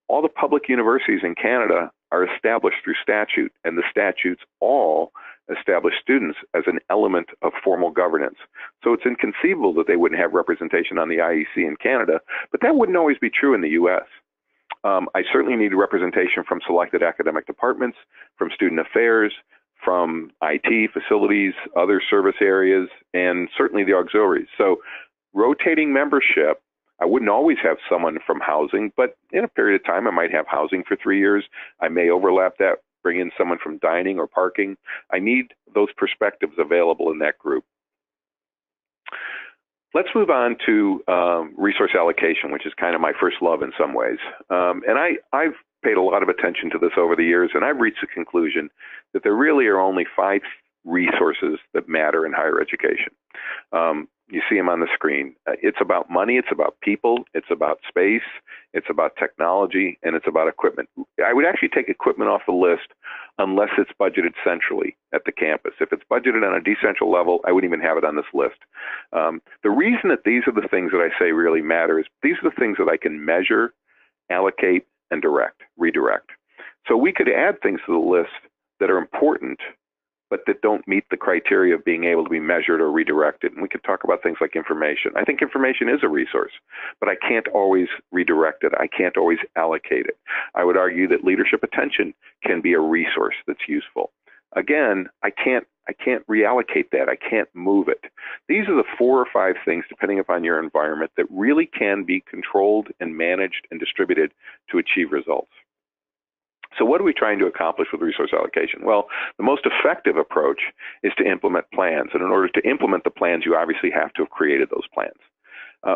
All the public universities in Canada are established through statute, and the statutes all establish students as an element of formal governance. So it's inconceivable that they wouldn't have representation on the IEC in Canada, but that wouldn't always be true in the US. I certainly need representation from selected academic departments, from student affairs, from IT, facilities, other service areas, and certainly the auxiliaries. So rotating membership, I wouldn't always have someone from housing, but in a period of time, I might have housing for 3 years. I may overlap that, bring in someone from dining or parking. I need those perspectives available in that group. Let's move on to resource allocation, which is kind of my first love in some ways. And I've paid a lot of attention to this over the years, and I've reached the conclusion that there really are only 5 resources that matter in higher education. You see them on the screen. It's about money, it's about people, it's about space, it's about technology, and it's about equipment. I would actually take equipment off the list unless it's budgeted centrally at the campus. If it's budgeted on a decentral level, I wouldn't even have it on this list. The reason that these are the things that I say really matter is these are the things that I can measure, allocate, and redirect. So we could add things to the list that are important, but that don't meet the criteria of being able to be measured or redirected. And we could talk about things like information. I think information is a resource, but I can't always redirect it. I can't always allocate it. I would argue that leadership attention can be a resource that's useful. Again, I can't reallocate that. I can't move it. These are the 4 or 5 things, depending upon your environment, that really can be controlled and managed and distributed to achieve results. So what are we trying to accomplish with resource allocation? Well, the most effective approach is to implement plans. And in order to implement the plans, you obviously have to have created those plans.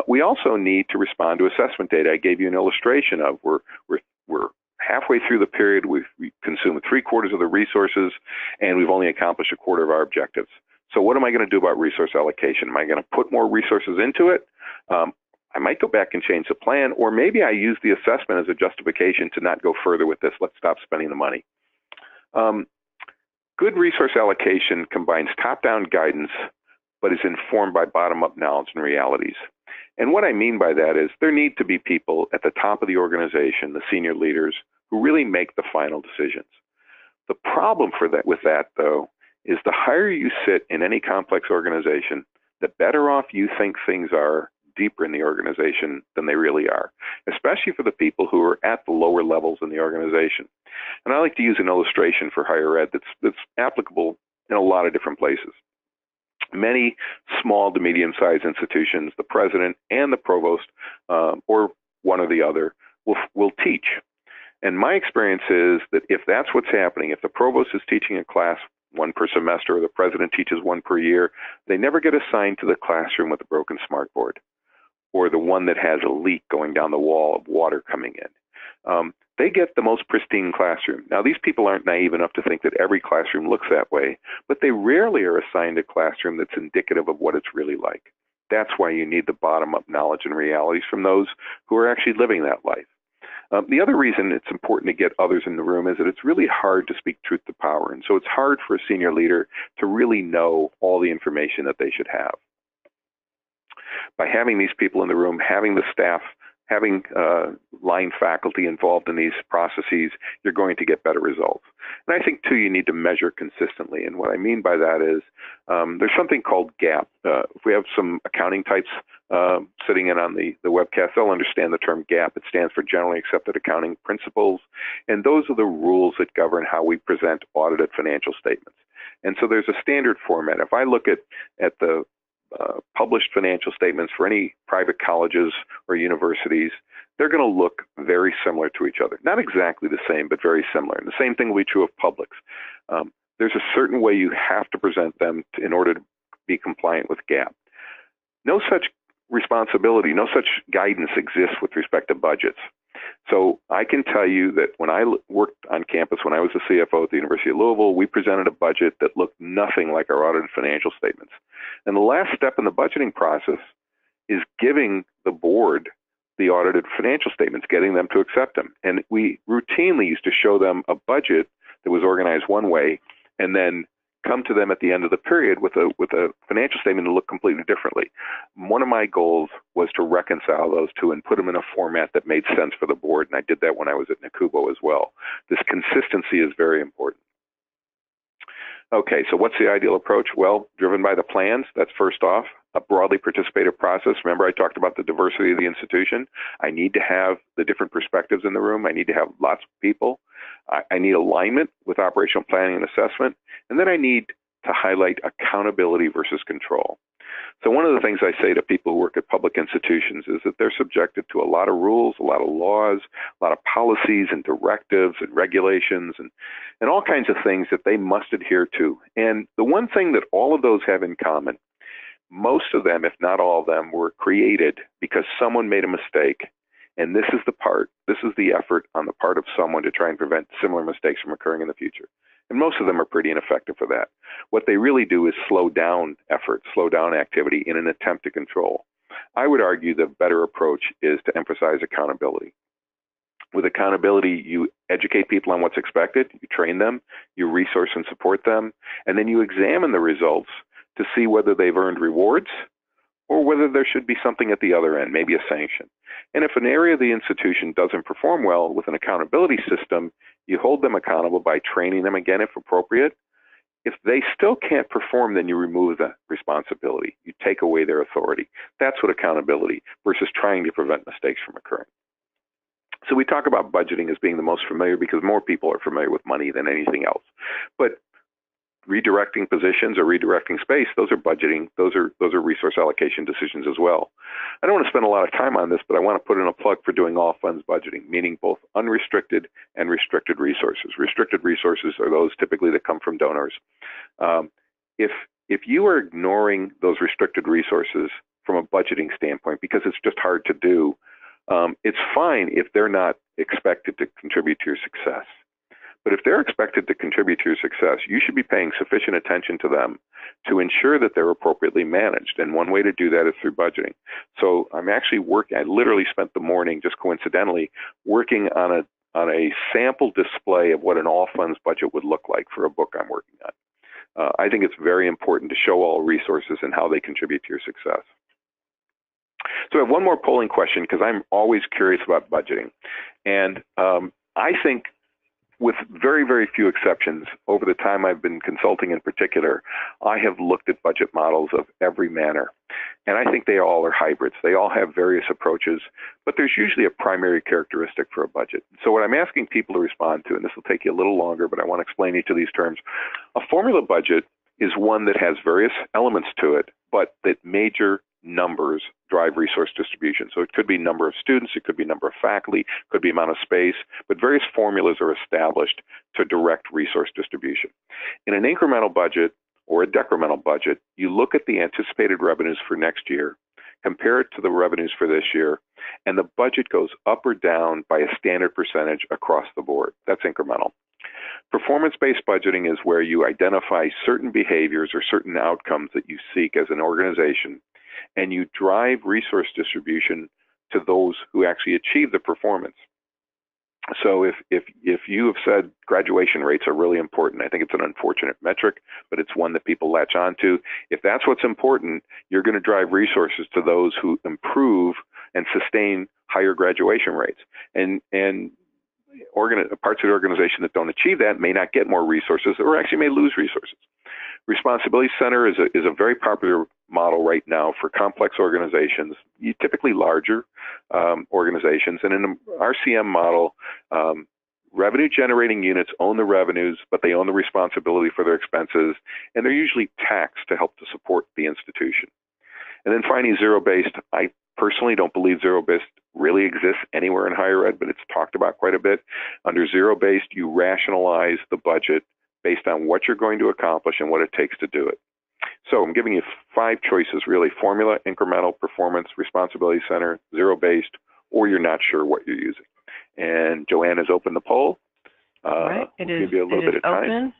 We also need to respond to assessment data. I gave you an illustration of we're halfway through the period. We've consumed 3/4 of the resources, and we've only accomplished 1/4 of our objectives. So what am I going to do about resource allocation? Am I going to put more resources into it? I might go back and change the plan, or maybe I use the assessment as a justification to not go further with this. Let's stop spending the money. Good resource allocation combines top-down guidance, but is informed by bottom-up knowledge and realities. And what I mean by that is there need to be people at the top of the organization, the senior leaders, who really make the final decisions. The problem with that, though, is the higher you sit in any complex organization, the better off you think things are deeper in the organization than they really are, especially for the people who are at the lower levels in the organization. And I like to use an illustration for higher ed that's applicable in a lot of different places. Many small to medium-sized institutions, the president and the provost, or one or the other, will teach. And my experience is that if that's what's happening, if the provost is teaching a class 1 per semester, or the president teaches 1 per year, they never get assigned to the classroom with a broken smartboard, or the one that has a leak going down the wall of water coming in. They get the most pristine classroom. Now, these people aren't naive enough to think that every classroom looks that way, but they rarely are assigned a classroom that's indicative of what it's really like. That's why you need the bottom-up knowledge and realities from those who are actually living that life. The other reason it's important to get others in the room is that it's really hard to speak truth to power. And so it's hard for a senior leader to really know all the information that they should have. By having these people in the room, having the staff, having line faculty involved in these processes, you're going to get better results. And I think, too, you need to measure consistently. And what I mean by that is there's something called GAAP. If we have some accounting types sitting in on the webcast, they'll understand the term GAAP. It stands for Generally Accepted Accounting Principles. And those are the rules that govern how we present audited financial statements. And so there's a standard format. If I look at the published financial statements for any private colleges or universities, they're going to look very similar to each other. Not exactly the same, but very similar. And the same thing will be true of publics. There's a certain way you have to present them in order to be compliant with GAAP. No such responsibility, no such guidance exists with respect to budgets. So I can tell you that when I worked on campus, when I was the CFO at the University of Louisville, we presented a budget that looked nothing like our audited financial statements. And the last step in the budgeting process is giving the board the audited financial statements, getting them to accept them. And we routinely used to show them a budget that was organized one way and then come to them at the end of the period with a financial statement to look completely differently. One of my goals was to reconcile those two and put them in a format that made sense for the board, and I did that when I was at Nakubo as well. This consistency is very important. Okay, so what's the ideal approach? Well, driven by the plans, that's first off. A broadly participative process. Remember, I talked about the diversity of the institution. I need to have the different perspectives in the room. I need to have lots of people. I need alignment with operational planning and assessment. And then I need to highlight accountability versus control. So one of the things I say to people who work at public institutions is that they're subjected to a lot of rules, a lot of laws, a lot of policies and directives and regulations and all kinds of things that they must adhere to. And the one thing that all of those have in common, most of them, if not all of them, were created because someone made a mistake. And this is the effort on the part of someone to try and prevent similar mistakes from occurring in the future. And most of them are pretty ineffective for that. What they really do is slow down effort, slow down activity in an attempt to control. I would argue the better approach is to emphasize accountability. With accountability, you educate people on what's expected, you train them, you resource and support them, and then you examine the results to see whether they've earned rewards or whether there should be something at the other end, maybe a sanction. And if an area of the institution doesn't perform well with an accountability system, you hold them accountable by training them again if appropriate. If they still can't perform, then you remove the responsibility. You take away their authority. That's what accountability versus trying to prevent mistakes from occurring. So we talk about budgeting as being the most familiar because more people are familiar with money than anything else. But redirecting positions or redirecting space, those are budgeting, those are resource allocation decisions as well. I don't want to spend a lot of time on this, but I want to put in a plug for doing all funds budgeting, meaning both unrestricted and restricted resources. Restricted resources are those typically that come from donors. If you are ignoring those restricted resources from a budgeting standpoint because it's just hard to do, it's fine if they're not expected to contribute to your success. But if they're expected to contribute to your success, you should be paying sufficient attention to them to ensure that they're appropriately managed. And one way to do that is through budgeting. So I'm actually I literally spent the morning, just coincidentally, working on a sample display of what an all funds budget would look like for a book I'm working on. I think it's very important to show all resources and how they contribute to your success. So I have one more polling question because I'm always curious about budgeting. And I think, with very, very few exceptions, over the time I've been consulting in particular, I have looked at budget models of every manner. And I think they all are hybrids. They all have various approaches, but there's usually a primary characteristic for a budget. So what I'm asking people to respond to, and this will take you a little longer, but I want to explain each of these terms. A formula budget is one that has various elements to it, but that major numbers drive resource distribution. So it could be number of students, it could be number of faculty, could be amount of space, but various formulas are established to direct resource distribution. In an incremental budget or a decremental budget, you look at the anticipated revenues for next year, compare it to the revenues for this year, and the budget goes up or down by a standard percentage across the board. That's incremental. Performance-based budgeting is where you identify certain behaviors or certain outcomes that you seek as an organization, and you drive resource distribution to those who actually achieve the performance. So if you have said graduation rates are really important, I think it's an unfortunate metric, but it's one that people latch onto. If that's what's important, you're going to drive resources to those who improve and sustain higher graduation rates. And parts of the organization that don't achieve that may not get more resources or actually may lose resources. Responsibility center is a very popular model right now for complex organizations, typically larger organizations. And in the RCM model, revenue generating units own the revenues, but they own the responsibility for their expenses, and they're usually taxed to help to support the institution. And then finally, zero-based. I personally don't believe zero-based really exists anywhere in higher ed, but it's talked about quite a bit. Under zero-based, you rationalize the budget based on what you're going to accomplish and what it takes to do it. So I'm giving you 5 choices, really: formula, incremental, performance, responsibility center, zero-based, or you're not sure what you're using. And Joanne has opened the poll. Right. It is, give you a little bit of time. Open.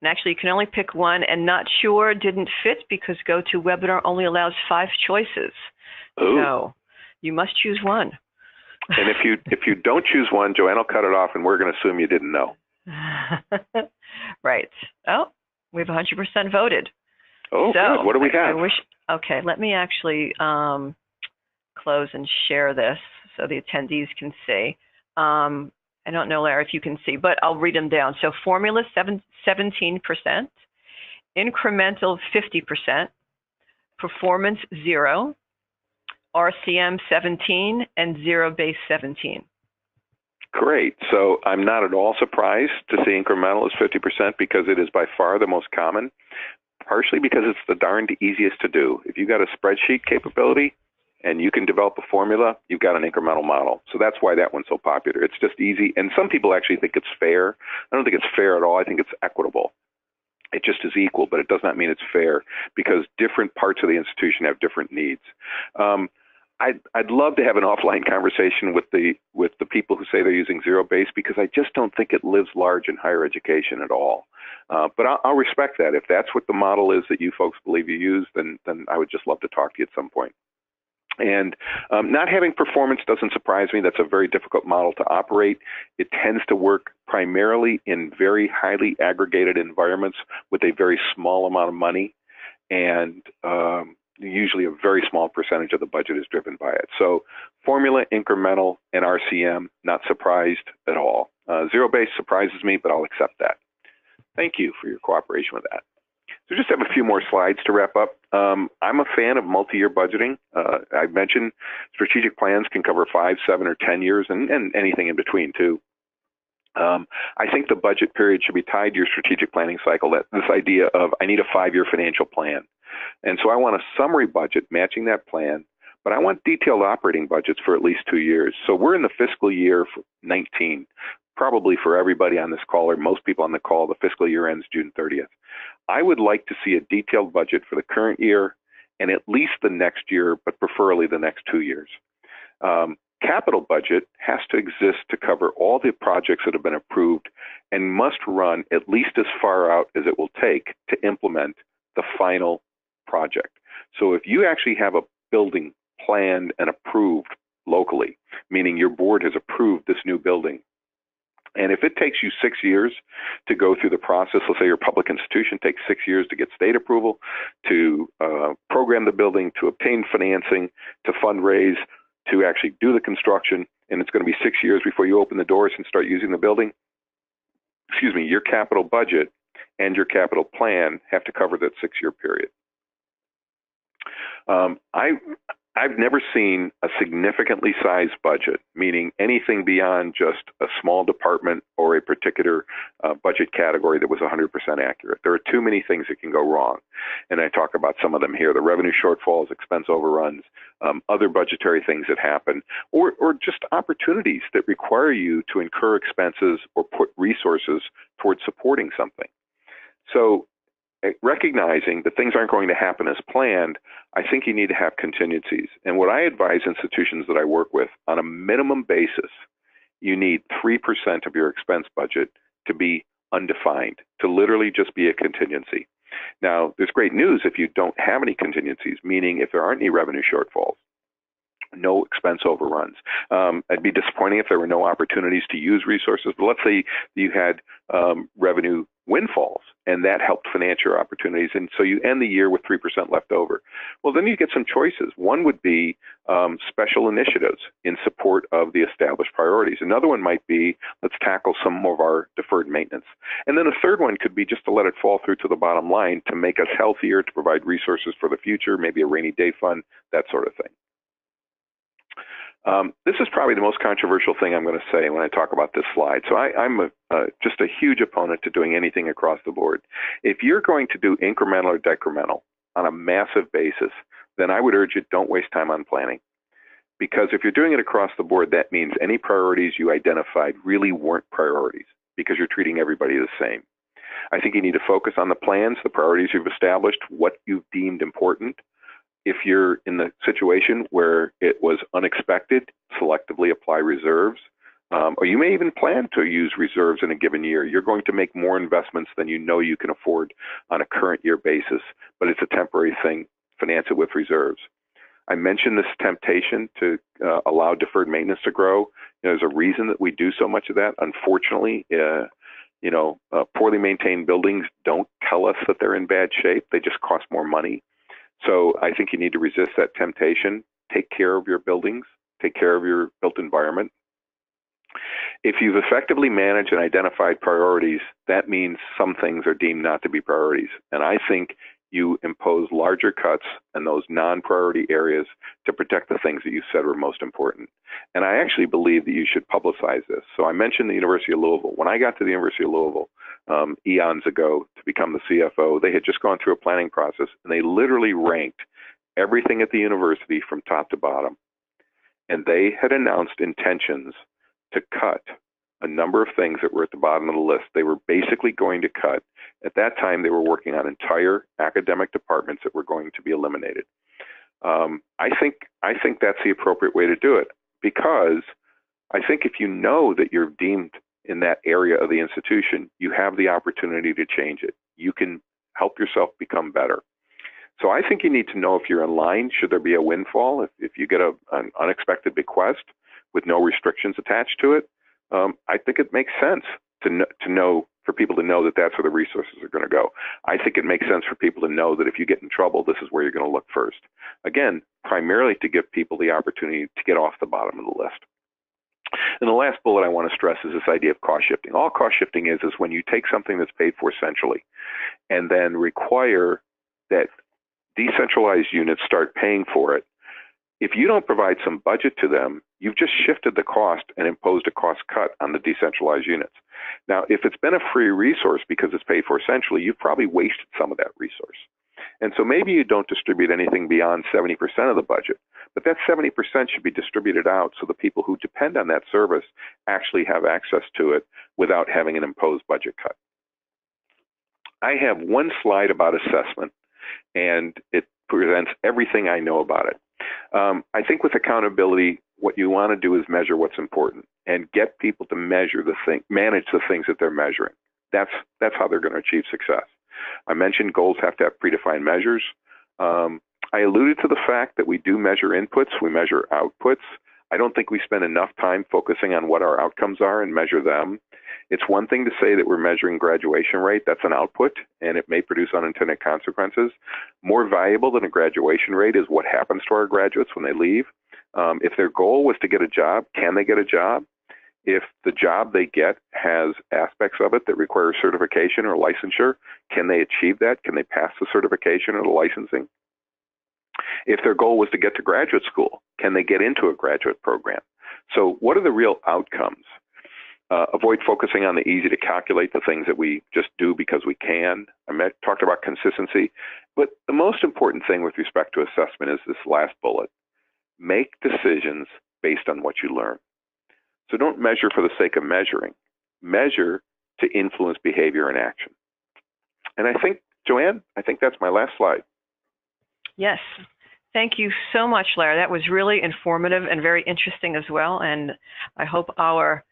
And actually, you can only pick one, and not sure didn't fit because GoToWebinar only allows 5 choices. Ooh. So you must choose one. And if you don't choose one, Joanne will cut it off, and we're going to assume you didn't know. Right. Oh, We have 100% voted. Oh, so good. What do we have? Okay, let me actually close and share this so the attendees can see. I don't know, Larry, if you can see, but I'll read them down. So formula 17%, incremental 50%, performance 0, RCM 17, and zero-based 17. Great. So I'm not at all surprised to see incremental is 50% because it is by far the most common, partially because it's the darned easiest to do. If you've got a spreadsheet capability and you can develop a formula, you've got an incremental model. So that's why that one's so popular. It's just easy. And some people actually think it's fair. I don't think it's fair at all. I think it's equitable. It just is equal, but it does not mean it's fair because different parts of the institution have different needs. I'd love to have an offline conversation with the people who say they're using zero-based because I just don't think it lives large in higher education at all. But I'll respect that. If that's what the model is that you folks believe you use, then I would just love to talk to you at some point. And not having performance doesn't surprise me. That's a very difficult model to operate. It tends to work primarily in very highly aggregated environments with a very small amount of money, and usually a very small percentage of the budget is driven by it. So formula, incremental, and RCM, not surprised at all. Zero-based surprises me, but I'll accept that. Thank you for your cooperation with that. So just have a few more slides to wrap up. I'm a fan of multi-year budgeting. I mentioned strategic plans can cover 5, 7, or 10 years, and anything in between too. I think the budget period should be tied to your strategic planning cycle. This idea of I need a 5-year financial plan. And so I want a summary budget matching that plan, but I want detailed operating budgets for at least 2 years. So we're in the fiscal year 19. Probably for everybody on this call, or most people on the call, the fiscal year ends June 30th. I would like to see a detailed budget for the current year and at least the next year, but preferably the next 2 years. Capital budget has to exist to cover all the projects that have been approved and must run at least as far out as it will take to implement the final project. So if you actually have a building planned and approved locally, meaning your board has approved this new building, and if it takes you 6 years to go through the process, let's say your public institution takes 6 years to get state approval, to program the building, to obtain financing, to fundraise, to actually do the construction, and it's going to be 6 years before you open the doors and start using the building, your capital budget and your capital plan have to cover that 6-year period. I've never seen a significantly sized budget, meaning anything beyond just a small department or a particular budget category that was 100% accurate. There are too many things that can go wrong. And I talk about some of them here: the revenue shortfalls, expense overruns, other budgetary things that happen, or just opportunities that require you to incur expenses or put resources towards supporting something. So recognizing that things aren't going to happen as planned, I think you need to have contingencies. And what I advise institutions that I work with, on a minimum basis, you need 3% of your expense budget to be undefined, to literally just be a contingency. Now, there's great news if you don't have any contingencies, meaning if there aren't any revenue shortfalls, no expense overruns. It'd be disappointing if there were no opportunities to use resources, but let's say you had revenue windfalls and that helped finance your opportunities, and so you end the year with 3% left over. Well, then you get some choices. One would be special initiatives in support of the established priorities. Another one might be, let's tackle some of our deferred maintenance. And then a third one could be just to let it fall through to the bottom line to make us healthier, to provide resources for the future, maybe a rainy day fund, that sort of thing. This is probably the most controversial thing I'm going to say when I talk about this slide. So I'm just a huge opponent to doing anything across the board. If you're going to do incremental or decremental on a massive basis, then I would urge you, don't waste time on planning. Because if you're doing it across the board, that means any priorities you identified really weren't priorities because you're treating everybody the same. I think you need to focus on the plans, the priorities you've established, what you've deemed important. If you're in the situation where it was unexpected, selectively apply reserves, or you may even plan to use reserves in a given year. You're going to make more investments than you know you can afford on a current year basis, but it's a temporary thing. Finance it with reserves. I mentioned this temptation to allow deferred maintenance to grow. There's a reason that we do so much of that. Unfortunately, Poorly maintained buildings don't tell us that they're in bad shape. They just cost more money. So I think you need to resist that temptation. Take care of your buildings. Take care of your built environment. If you've effectively managed and identified priorities, that means some things are deemed not to be priorities. And I think you impose larger cuts in those non-priority areas to protect the things that you said were most important. And I actually believe that you should publicize this. So I mentioned the University of Louisville. When I got to the University of Louisville eons ago to become the CFO, they had just gone through a planning process, and they literally ranked everything at the university from top to bottom. And they had announced intentions to cut a number of things that were at the bottom of the list. They were basically going to cut. At that time, they were working on entire academic departments that were going to be eliminated. I think that's the appropriate way to do it, because I think if you know that you're deemed in that area of the institution, you have the opportunity to change it. You can help yourself become better. So I think you need to know if you're in line. Should there be a windfall? If you get an unexpected bequest with no restrictions attached to it, I think it makes sense to know, for people to know that that's where the resources are going to go. I think it makes sense for people to know that if you get in trouble, this is where you're going to look first. Again, primarily to give people the opportunity to get off the bottom of the list. And the last bullet I want to stress is this idea of cost shifting. All cost shifting is when you take something that's paid for centrally and then require that decentralized units start paying for it. If you don't provide some budget to them, you've just shifted the cost and imposed a cost cut on the decentralized units. Now, if it's been a free resource because it's paid for centrally, you've probably wasted some of that resource. And so maybe you don't distribute anything beyond 70% of the budget, but that 70% should be distributed out so the people who depend on that service actually have access to it without having an imposed budget cut. I have one slide about assessment, and it presents everything I know about it. I think with accountability, what you want to do is measure what's important and get people to manage the things that they're measuring. That's how they're going to achieve success. I mentioned goals have to have predefined measures. I alluded to the fact that we do measure inputs, we measure outputs. I don't think we spend enough time focusing on what our outcomes are and measure them. It's one thing to say that we're measuring graduation rate. That's an output, and it may produce unintended consequences. More valuable than a graduation rate is what happens to our graduates when they leave. If their goal was to get a job, can they get a job? If the job they get has aspects of it that require certification or licensure, can they achieve that? Can they pass the certification or the licensing? If their goal was to get to graduate school, can they get into a graduate program? So what are the real outcomes? Avoid focusing on the easy to calculate, the things that we just do because we can. Talked about consistency, but the most important thing with respect to assessment is this last bullet. Make decisions based on what you learn. So don't measure for the sake of measuring. Measure to influence behavior and action. And I think, Joanne, that's my last slide. Yes. Thank you so much, Larry. That was really informative and very interesting as well. And I hope our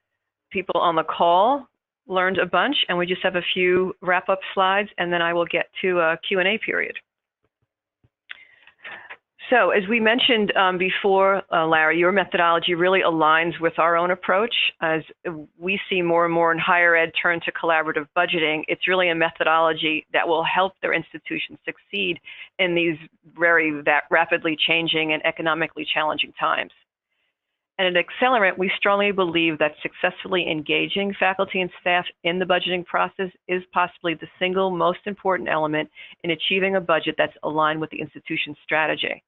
people on the call learned a bunch. And we just have a few wrap-up slides, and then I will get to a Q&A period. So as we mentioned before, Larry, your methodology really aligns with our own approach. As we see more and more in higher ed turn to collaborative budgeting, it's really a methodology that will help their institutions succeed in these that rapidly changing and economically challenging times. And at Accelerant, we strongly believe that successfully engaging faculty and staff in the budgeting process is possibly the single most important element in achieving a budget that's aligned with the institution's strategy.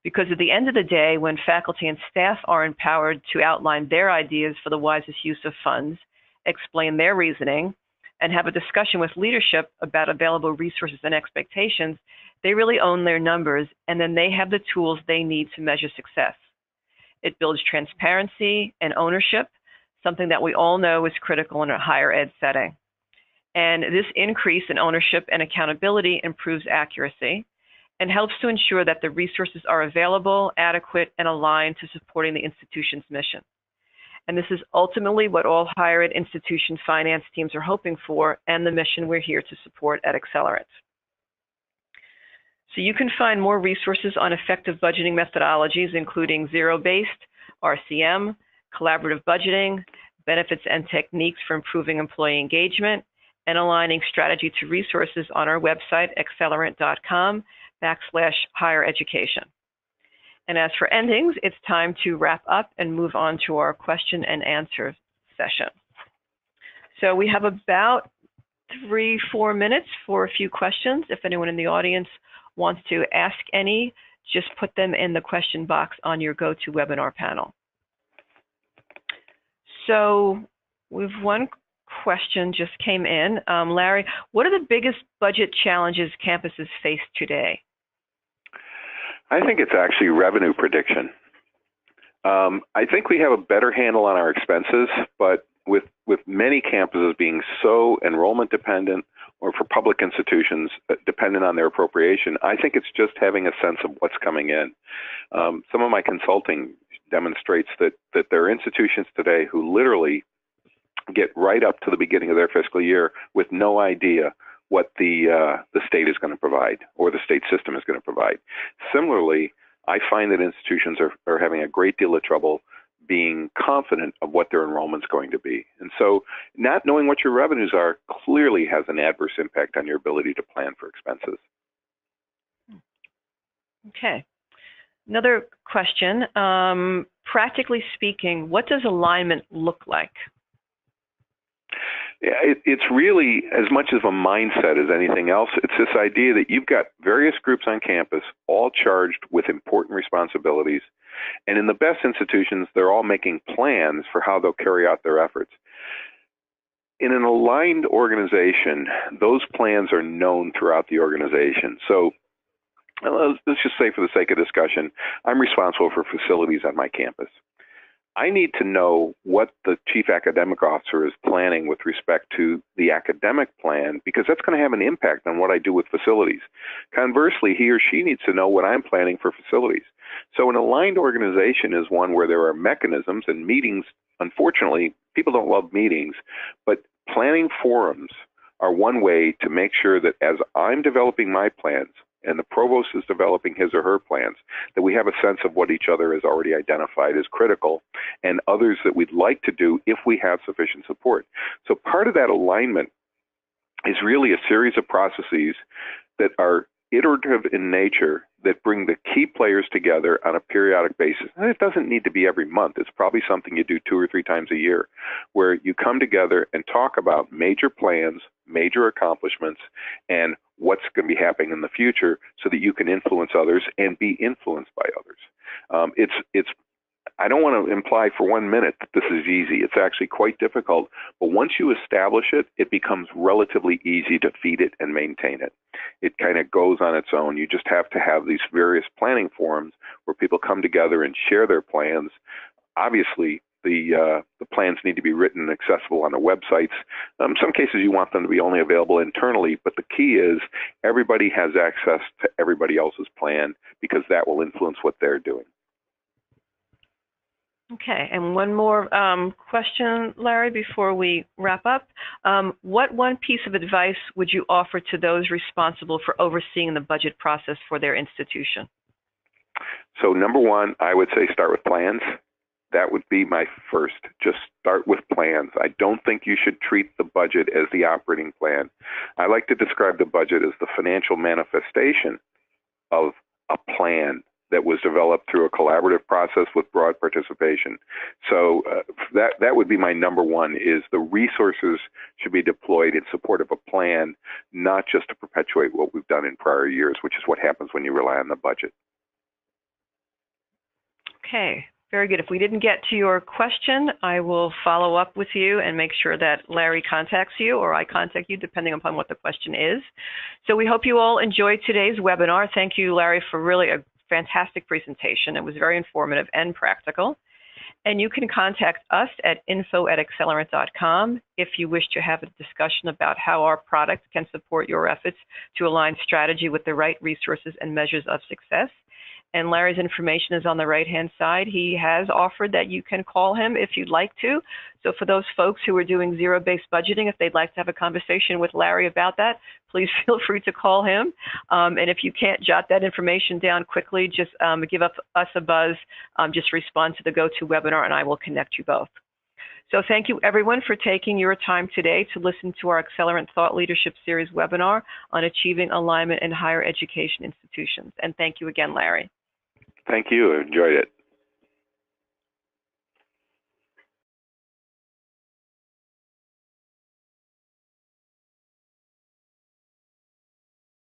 Because at the end of the day, when faculty and staff are empowered to outline their ideas for the wisest use of funds, explain their reasoning, and have a discussion with leadership about available resources and expectations, they really own their numbers, and then they have the tools they need to measure success. It builds transparency and ownership, something that we all know is critical in a higher ed setting. And this increase in ownership and accountability improves accuracy and helps to ensure that the resources are available, adequate, and aligned to supporting the institution's mission. And this is ultimately what all higher ed institution finance teams are hoping for, and the mission we're here to support at Accelerant. So you can find more resources on effective budgeting methodologies, including zero-based, RCM, collaborative budgeting, benefits and techniques for improving employee engagement, and aligning strategy to resources on our website, accelerant.com/higher education. And as for endings, it's time to wrap up and move on to our question and answer session. So we have about 3-4 minutes for a few questions. If anyone in the audience wants to ask any, just put them in the question box on your GoToWebinar panel. So we've one question just came in. Larry, what are the biggest budget challenges campuses face today? I think it's actually revenue prediction. I think we have a better handle on our expenses, but with many campuses being so enrollment dependent, or for public institutions dependent on their appropriation, I think it's just having a sense of what's coming in. Some of my consulting demonstrates that there are institutions today who literally get right up to the beginning of their fiscal year with no idea what the state is going to provide or the state system is going to provide. Similarly, I find that institutions are having a great deal of trouble being confident of what their enrollment is going to be. And so not knowing what your revenues are clearly has an adverse impact on your ability to plan for expenses. Okay. Another question. Practically speaking, what does alignment look like? Yeah, it's really as much of a mindset as anything else. It's this idea that you've got various groups on campus all charged with important responsibilities. And in the best institutions, they're all making plans for how they'll carry out their efforts. In an aligned organization, those plans are known throughout the organization. So let's just say for the sake of discussion, I'm responsible for facilities on my campus. I need to know what the chief academic officer is planning with respect to the academic plan, because that's going to have an impact on what I do with facilities. Conversely, he or she needs to know what I'm planning for facilities. So an aligned organization is one where there are mechanisms and meetings. Unfortunately, people don't love meetings, but planning forums are one way to make sure that as I'm developing my plans, and the provost is developing his or her plans, that we have a sense of what each other has already identified as critical and others that we'd like to do if we have sufficient support. So part of that alignment is really a series of processes that are iterative in nature that bring the key players together on a periodic basis. And it doesn't need to be every month. It's probably something you do 2 or 3 times a year, where you come together and talk about major plans, major accomplishments, and what's going to be happening in the future so that you can influence others and be influenced by others. I don't want to imply for 1 minute that this is easy. It's actually quite difficult. But once you establish it, it becomes relatively easy to feed it and maintain it. It kind of goes on its own. You just have to have these various planning forums where people come together and share their plans. Obviously, the plans need to be written and accessible on the websites. In some cases, you want them to be only available internally, but the key is everybody has access to everybody else's plan, because that will influence what they're doing. Okay, and one more question, Larry, before we wrap up. What one piece of advice would you offer to those responsible for overseeing the budget process for their institution? So number one, I would say start with plans. That would be my first. Just start with plans. I don't think you should treat the budget as the operating plan. I like to describe the budget as the financial manifestation of a plan that was developed through a collaborative process with broad participation. So that would be my number one, is the resources should be deployed in support of a plan, not just to perpetuate what we've done in prior years, which is what happens when you rely on the budget. Okay, very good. If we didn't get to your question, I will follow up with you and make sure that Larry contacts you or I contact you, depending upon what the question is. So we hope you all enjoyed today's webinar. Thank you, Larry, for really a fantastic presentation. It was very informative and practical. And you can contact us at info@accelerant.com if you wish to have a discussion about how our product can support your efforts to align strategy with the right resources and measures of success. And Larry's information is on the right-hand side. He has offered that you can call him if you'd like to. So for those folks who are doing zero-based budgeting, if they'd like to have a conversation with Larry about that, please feel free to call him. And if you can't jot that information down quickly, just give us a buzz. Just respond to the GoToWebinar, and I will connect you both. So thank you everyone for taking your time today to listen to our Accelerant Thought Leadership Series webinar on achieving alignment in higher education institutions. And thank you again, Larry. Thank you. I enjoyed it.